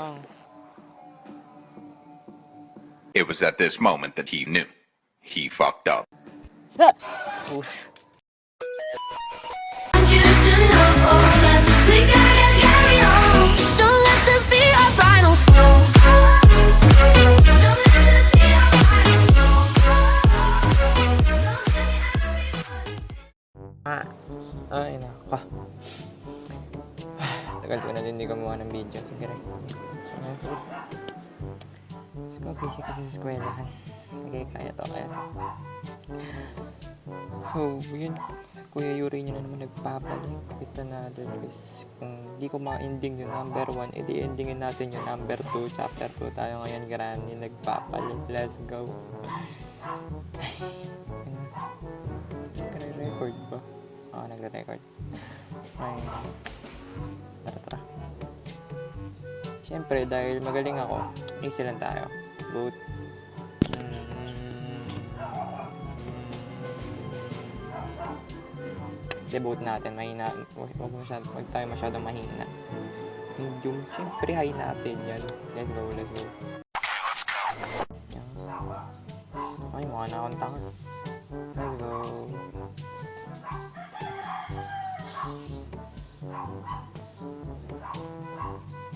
lang. It was at this moment that he knew. He fucked up. Uff. You to know that we gotta carry on. Just don't let this be our final snow. Don't let this be our final snow. Ay, nako. Tagal ko na din hindi gumawa ng video. Sige rin. Sige. Let's go. Busy kasi sa eskwelahan. Sige, kaya to. So, yun. Kuya Yuri nyo na naman nagpapalik with another twist. Kung di ko ma-ending yung number 1, edi endingin natin yung number 2. Chapter 2 tayo ngayon. Granny nagpapalik. Let's go. Nagre-record ba? Oo, nagre-record. Ay, tara. Siyempre, dahil magaling ako, easy lang tayo. Both. Debut natin, mahina. Huwag tayo masyadong mahina. Medium, siyempre high natin yan. Let's go. Yan. Ay, mukha na akong tanga. Let's go.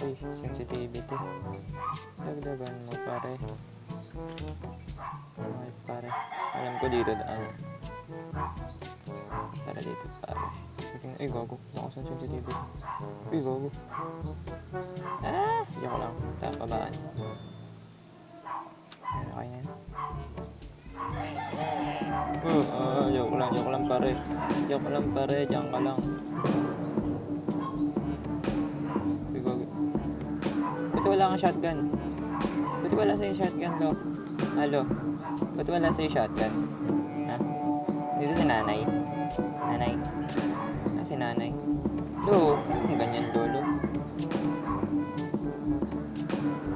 Uy, sensitivity. Dagdagan mo pare. Ay pare. Alam ko dito daan. Tara dito pare. Ay gago. Nakasan sensitivity. Ay gago. Diyan ko lang. Babaan. Okay na yan. Joke lang pare. Diyan ka lang. Ba't wala kang shotgun? Ba't wala sa'yo shotgun, lo? Halo? Ba't wala sa'yo shotgun? Ha? Dito si nanay? Nanay? Si nanay? Lo? Ang ganyan, lolo?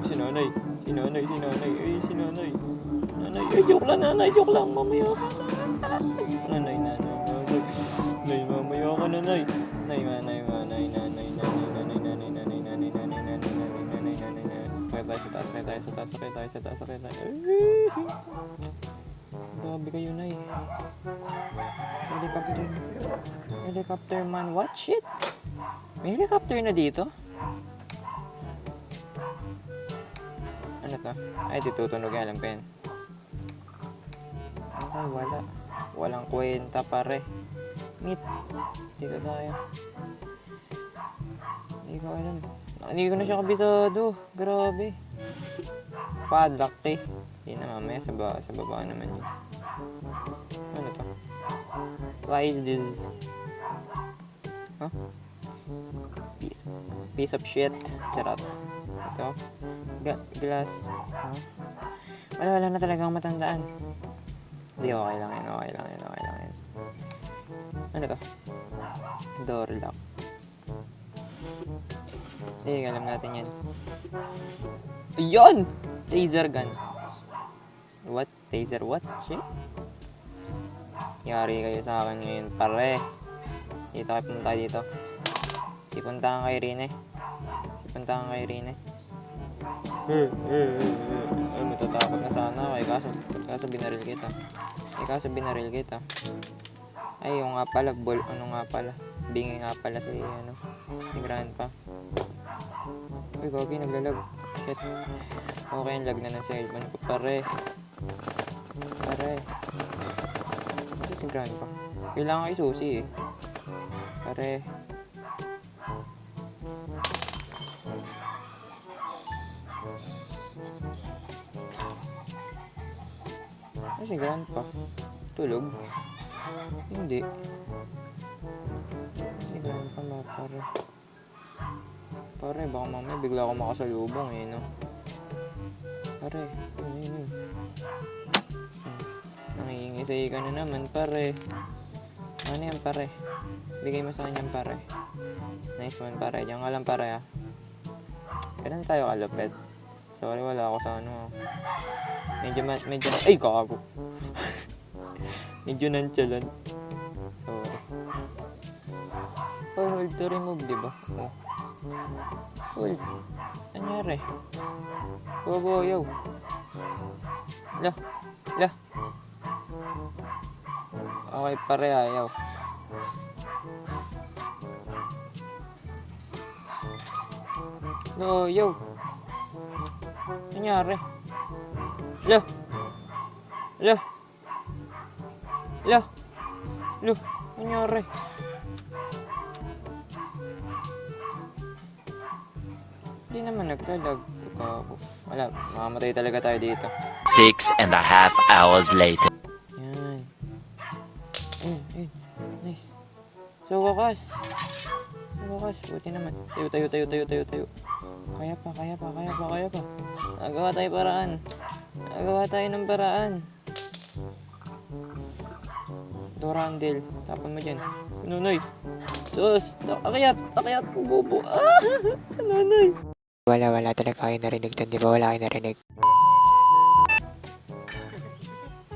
Si nanay? Nanay? Ay, joke lang, mamaya ka. Nanay. Mamaya ka, nanay. Nanay. Sakay tayo. Grabe kayo, nay. Helicopter man. What shit? May helicopter na dito? Ano to? Ay, ditutunog yan. Alam ko yan. Okay, wala. Walang kwenta, pare. Meet. Dito tayo. Hindi ko alam. Hindi ko na siya kabisado. Grabe. Padlock eh. Hindi na mamaya. Sa baba naman yun. Ano to? Why is this? Huh? Piece of shit. Charot. Ito. Glass. Huh? Wala na talagang matandaan. Hindi, okay lang yan. Ano to? Door lock. Alam natin yan. Yun! Taser gun. What? Taser what? Shit? Yari kayo sa akin ngayon, pare. Dito kayo punta dito. Sipunta kay Rine. Ay, matatakot na sana ako eh. Kaso binaril kita. Ay, yung nga pala, bingi nga pala si Grandpa. Uy, gagi, naglalag. Shit. Okay, yung lag na ng cellphone ko. Pare. Ito si Grandpa. Kailangan kayo susi eh. Pare. Ano si Grandpa? Tulog? Hindi. Si Grandpa ba, pare? Pare, baka mamaya bigla ako makasalubong eh, no? Pare, yun. Nangingisay ka na naman, pare. Ano yan, pare? Bigay mo sa kanyang, pare. Nice one, pare. Diyan ka lang, pare, ha? Kailan tayo kalupit? Sorry, wala ako sa ano. Medyo ay, kago. Medyo nonchalant. Sorry. Oh, hold to remove, diba? Oh. Uy, nangyari? Boboyaw. La, la. Okay, pare, ayaw. No, yo. Nangyari? La. La. La. La. Nangyari? Hindi naman naglalag. Wala, mamamatay talaga tayo dito. 6.5 hours later. Yan. Ayun. Nice. So, wakas. Buti naman. Tayo. Kaya pa. Nagawa tayo ng paraan. Dorandel. Tapon mo dyan. Nunoy. Sus. Akyat. Bobo. Nunoy. Wala talaga kayo narinig dun. Di ba wala kayo narinig?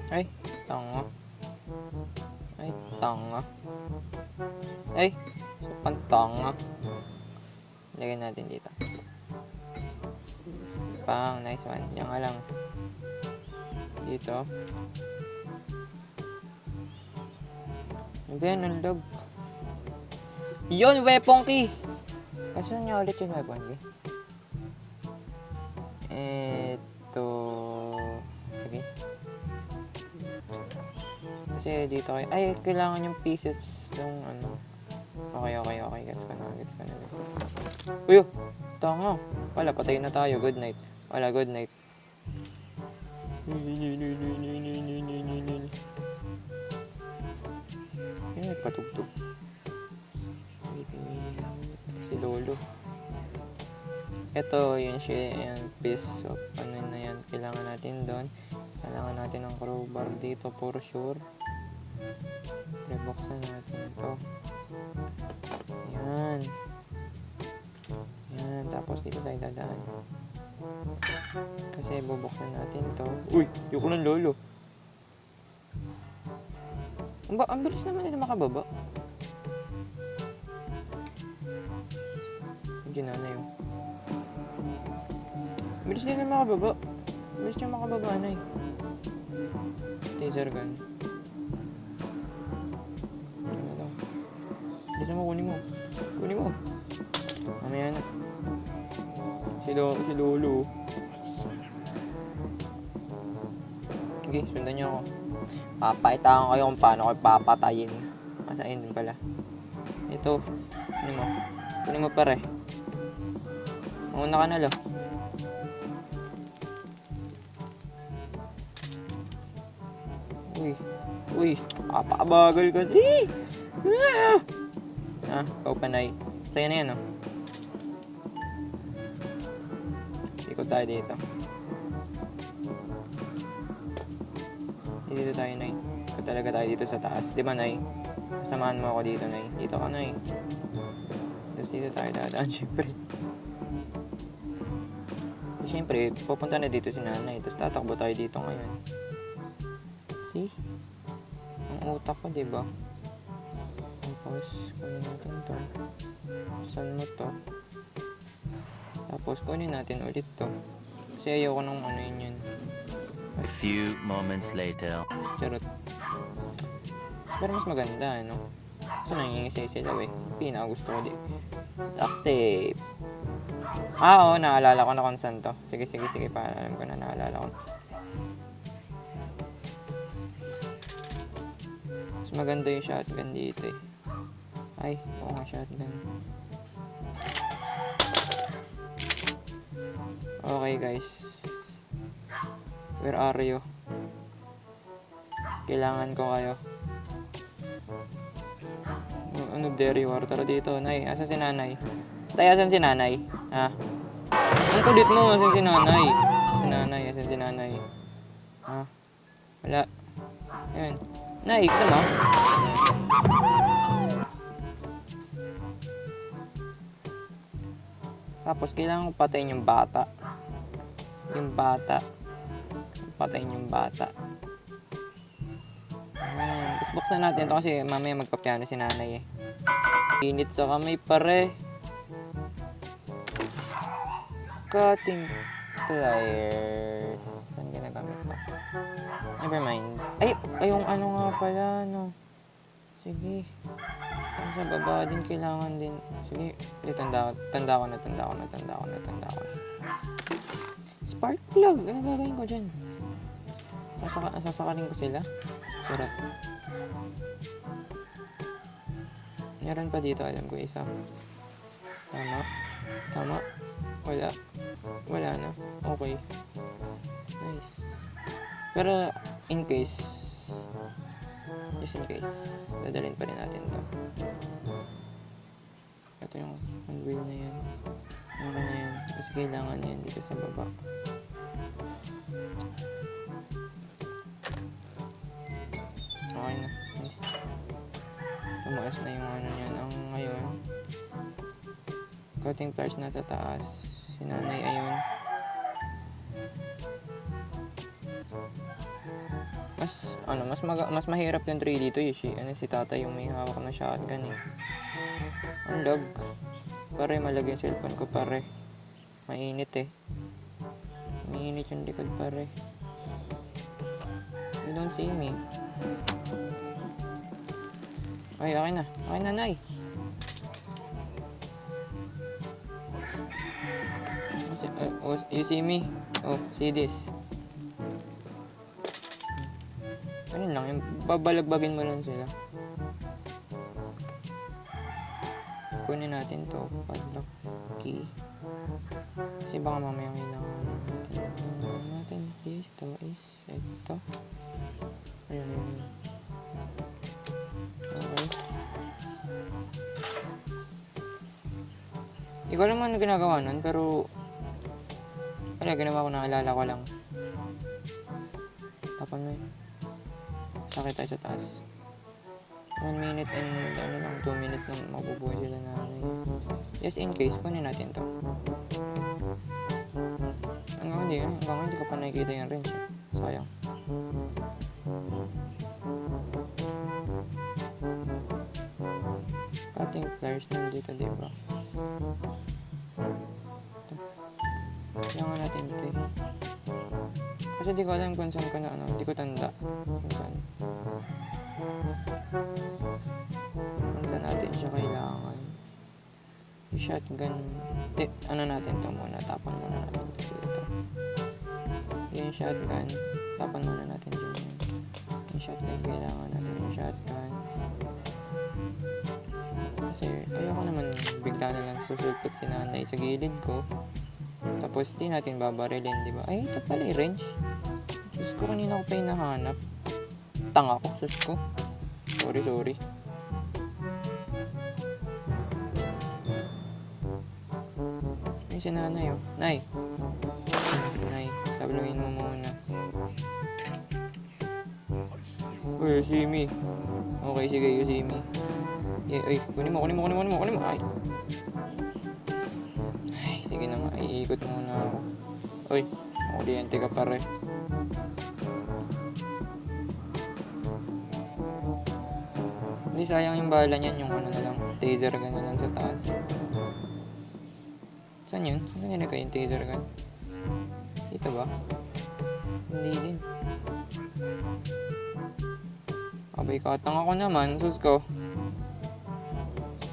Ay, tanga. Ay, sopan tanga. Lagyan natin dito. Pang, nice one. Yan nga lang. Dito. Ano ba yan? Ang log. Yun, weapon key! Kasi niya ulit yung weapon key. Eto... Sige. Kasi dito kayo... Ay, kailangan yung pieces yung ano... Okay. Gets ko na. Uy! Tanga! Wala, patayin na tayo. Good night. Wala, good night. Ay, nagpatugtog. Si Lolo. Ito, yun siya, yung piece of ano na yan. Kailangan natin doon. Kailangan natin ng crowbar dito for sure. Rebuksan natin ito. Yan. Tapos dito tayo dadaan. Kasi bubuksan natin to. Uy! Yung ko ng Lolo. Ang bilis naman nila makababa. Hindi na yun. Bilis nila makababa. Bilis niya makababa na eh. Taser gun. Ano lang. Bilis mo, kunin mo. Mamaya na. Si Lolo. Okay, sundan niyo ako. Papaitaan ko kayo kung paano ko papatayin. Masain din pala. Ito. Kunin mo pare. Mauna ka na lo. Uy. Papabagal kasi. Ikaw panay. Sa'yo na yan, oh. Ikot tayo dito. Dito tayo, Nay. Ikot talaga tayo dito sa taas. Di ba, Nay? Samahan mo ako dito, Nay. Dito ka, Nay. Tapos dito tayo dadaan, syempre. Siyempre, pupunta na dito si Nanay. Tapos tatakbo tayo dito ngayon. See? Ang utak ko, diba? Tapos, kunin natin to. Saan mo to? Tapos, kunin natin ulit to. Kasi ayoko nung ano yun. A few moments later. Charot. Pero mas maganda, ano? So, nangingisay sila, eh. Pinakagusto ko, di. Duct tape. Oo, naalala ko na kung saan to. Sige, alam ko na, naalala ko. Mas maganda yung shotgun dito, eh. Ay, oo nga, shotgun. Okay, guys. Where are you? Kailangan ko kayo. Ano, dairy war? Tara dito, Nay. Asan si Nanay? Tay, asan si Nanay? Ha? Ang kulit mo, asan si Nanay? Asan si Nanay? Ha? Wala. Ayun. Nay, gusto mo? Tapos, kailangan ko patayin yung bata. Patayin yung bata. Ayan. Tapos, buksan natin ito kasi mamaya magpapiano si Nanay eh. Init sa kamay, pare. Cutting pliers. Saan ginagamit ba? Never mind. Ay, yung ano nga pala, no. Sige. Sa baba din, kailangan din. Sige, tanda ko na. Spark plug! Ano gagawin ko dyan? Sasakaling ko sila? Surat. Meron pa dito, alam ko isa. Tama. Wala na. Okay. Nice. Pero, just in case, dadalhin pa rin natin to. Ito yung wheel na yan. Okay na yan. Kasi kailangan yan dito sa baba. Okay na. Nice. Tumaas na yung ano yan. Ang ngayon, cutting pliers nasa taas. Si nanay ayun. Mas mahirap yung 3 dito, Yoshi. Si tatay yung may hawak na shotgun eh. Ang lag. Pare, malagay yung cellphone ko, pare. Mainit eh. Mainit yung likod, pare. You don't see me. Ay, okay na, Nay. You see me? Oh, see this. Ano lang, yung babalagbagin mo lang sila. Kunin natin to, padlock key. Kasi baka mamaya kailangan natin. Dito is ito. Ayun. Okay. Hindi ko alam ano ginagawa nun, pero ginawa ko, naalala ko lang. Tapan mo yun. Sakit tayo sa taas. 1 minute and 2 minutes lang mabubuhay sila na just in case, kunin natin to. Hanggang hindi ko pa nakikita yung range. Sayang. Cutting pliers nandito, diba? Kailangan natin ito eh. Kasi di ko alam kung saan ko na di ko tanda kung saan. Kung saan natin siya kailangan. Yung shotgun, natin to muna, tapan muna natin ito dito. Yung shotgun, tapan muna natin dyan. Yung shotgun, kailangan natin yung shotgun. Kasi ayoko naman bigla na lang susulpot si nanay sa gilid ko. Tapos di natin babarilin, di ba? Ay, ito pala yung range. Diyos ko, kanina ko pa yung nahanap. Tanga ko, Diyos ko. Sorry. Ay, si nanay, oh. Nay, sabluhin mo muna. Uy, you see me. Okay, sige, you see me. Ay, kunin mo. Ay, sige na nga, iikot muna ako. Uy, kuryente ka pare. Hindi, sayang yung bala niyan, yung na lang, taser gun na lang sa taas. Saan yun? Saan nilagay yung taser gun? Dito ba? Hindi din. Abay, katang ako naman, sus ko.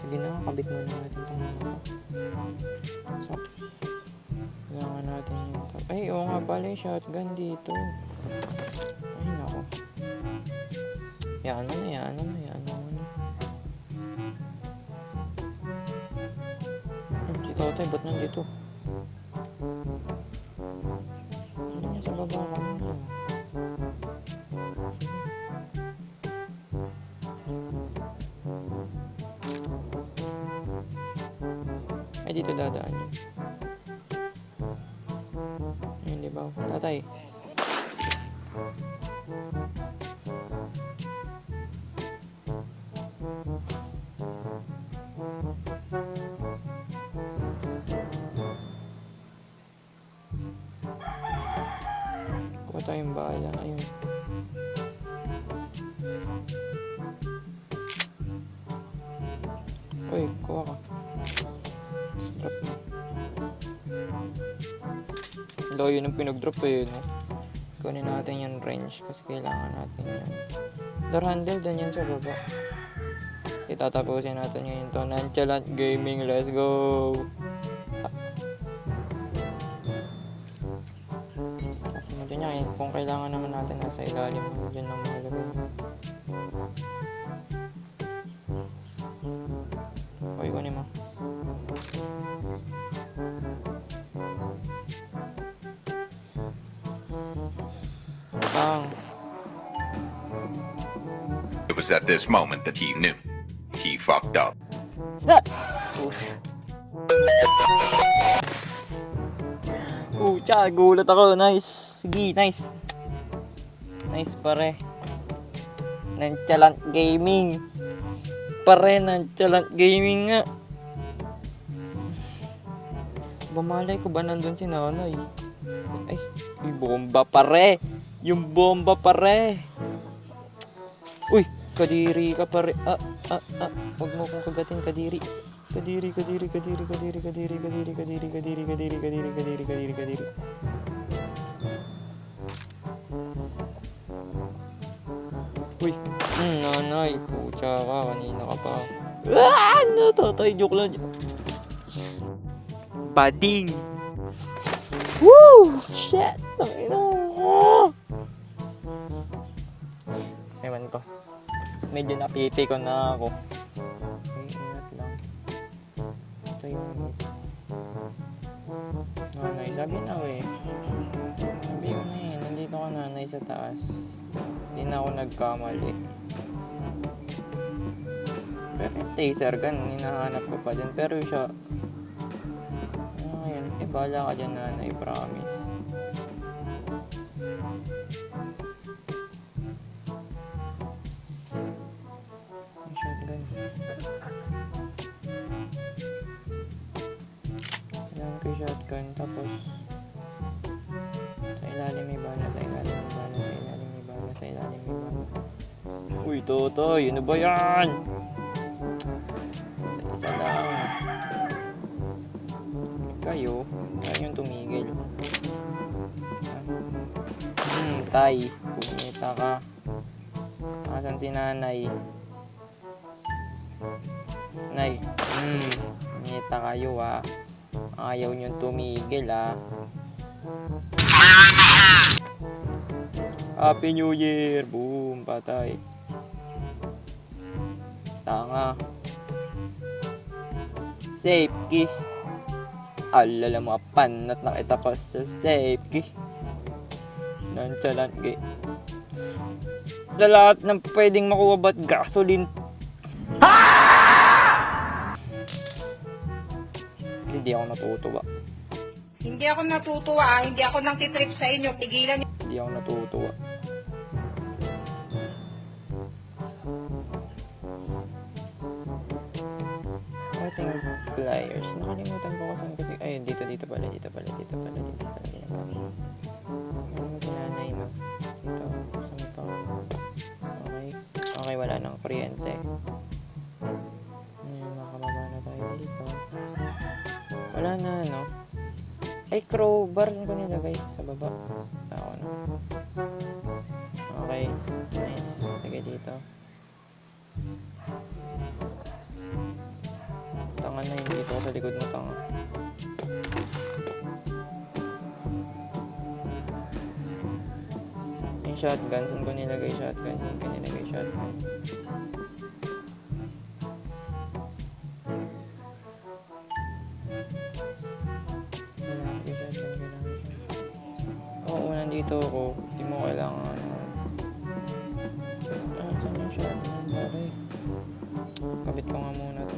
Sige na, kabit muna natin itong mga. So, kailangan natin yung top. Ay, oo nga pala yung shotgun dito. Ay, nako. Yan mo na. Si Totoy, ba't nandito? Hindi niya sa baba ka muna. Ay, dito dadaan yun. Ayun, di ba? Tatay. Kuha tayong bala. Ayun. Uy, kuha ka. Drop mo. Layo ng pinag-drop eh, no? Kunin natin yung range kasi kailangan natin yan. Door handle, dun yan sa baba. Itatapusin natin ngayon to. Nonchalant Gaming, let's go! Natin niya, kung kailangan naman natin nasa ilalim, dyan lang mahalaga. Okay, kunin mo. Bang! It was at this moment that he knew. He fucked up. Pucha, gulat ako. Nice. Sige, nice. Nice pare. Nonchalant Gaming. Pare, Nonchalant Gaming nga. Bamalay ko ba nandun si nanay? Ay, yung bomba pare. Yung bomba pare. Uy, kadiri ka pare. Huwag mo kong kagatin, kadiri. Kadiri. Uy, nanay, pucha ka, kanina ka pa. Ano, tatay, joke lang. Bading. Woo! Shit! Tangina. Ewan ko. Medyo napiti ko na ako. Ingat lang. Ito yung nanay. Sabi na eh. Sabi ko na eh. Nandito ka nanay sa taas. Hindi na ako nagkamali. Pero yung taser gun, hinahanap ko pa din. Pero siya, ayun, bahala ka dyan nanay, promise. Yung shotgun. Kailangan ko yung shotgun, tapos sa ilalim may bala, sa ilalim may bala, sa ilalim may bala, sa ilalim may bala. Uy, Totoy, ano ba yan? Isa lang. Kayo yung tumigil. Tay, pumita ka. Asan si nanay? Nay, pumita kayo ah. Ayaw niyong tumigil ah. Happy New Year! Boom! Patay. Tanga. Safe key. Alala mga panat nakita ko sa safe key. Nonchalant key. Sa lahat ng pwedeng makuha ba't gasoline? Hindi ako natutuwa. Hindi ako natutuwa, hindi ako nang titrip sa inyo, pigilan niyo. Hindi ako natutuwa. Ating pliers. Nakalimutan ko kasi ayun, dito pala. Ayun si nanay no. Dito, saan ito? Okay, wala nang kuryente. Makababa na tayo dito. Wala na, no? Ay, crowbar. Saan ko nilagay? Sa baba. Ako na. Okay. Nice. Lagay dito. Tanga na yun dito sa likod mo, tanga. Yung shotgun. Saan ko nilagay shotgun? Saan ko nilagay shotgun? Oo, nandito ako. Hindi mo kailangan saan yung shotgun? Pare. Kabit ko nga muna to.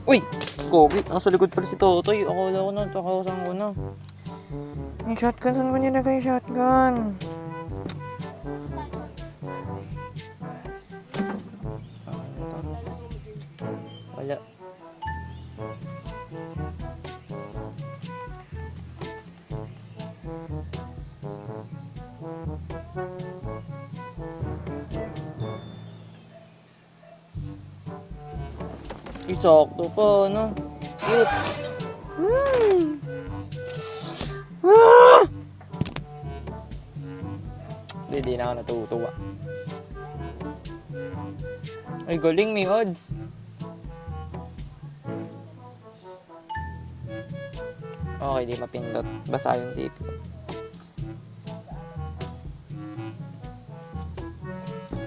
Uy! Kobe! Nasa likod pala si Totoy. Akala ko na, takausan ko na. Yung shotgun, saan mo nilagay yung shotgun? Wala. Isakto pa, no? Cute. Kasi di na ako natutuwa. Ay, galing, may odds. Okay, di mapindot. Basa yung zip ko.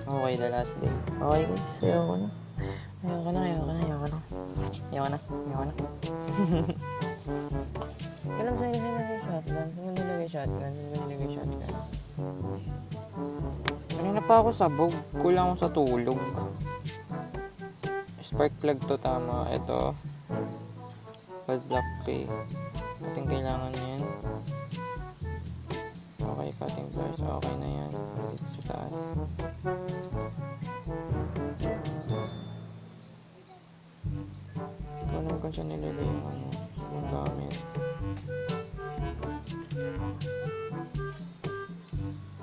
Okay, the last day. Okay, guys. Ayoko na. Ayoko na. Kailan sa'yo nilagay shotgun? Saan nilagay shotgun? Kanina pa ako sabog. Kulang ako sa tulog. Spark plug to, tama. Ito. Padlock key. Ating kailangan yan. Okay, cutting pliers. Okay na yan. Dito sa taas. Hindi ko alam kung saan nilagay yung ano, yung gamit.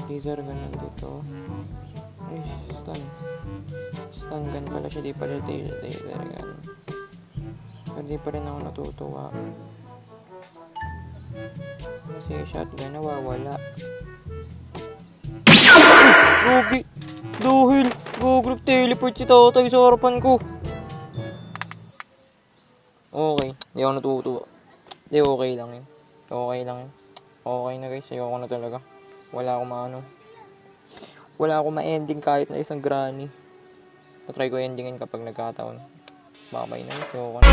Laser gun nandito. Ay, stun. Stun gun pala siya. Di pala laser gun. Pero di pa rin ako natutuwa. Kasi shotgun nawawala. Gogi! Dahil! Gugulog teleport si tatay sa harapan ko. Okay. Di ako natutuwa. Di okay lang yun. Okay lang yun. Okay na guys. Ayoko na talaga. Wala akong maano. Wala akong ma-ending kahit na isang granny. Try ko endingin kapag nagkataon. Babay na. Ayoko na.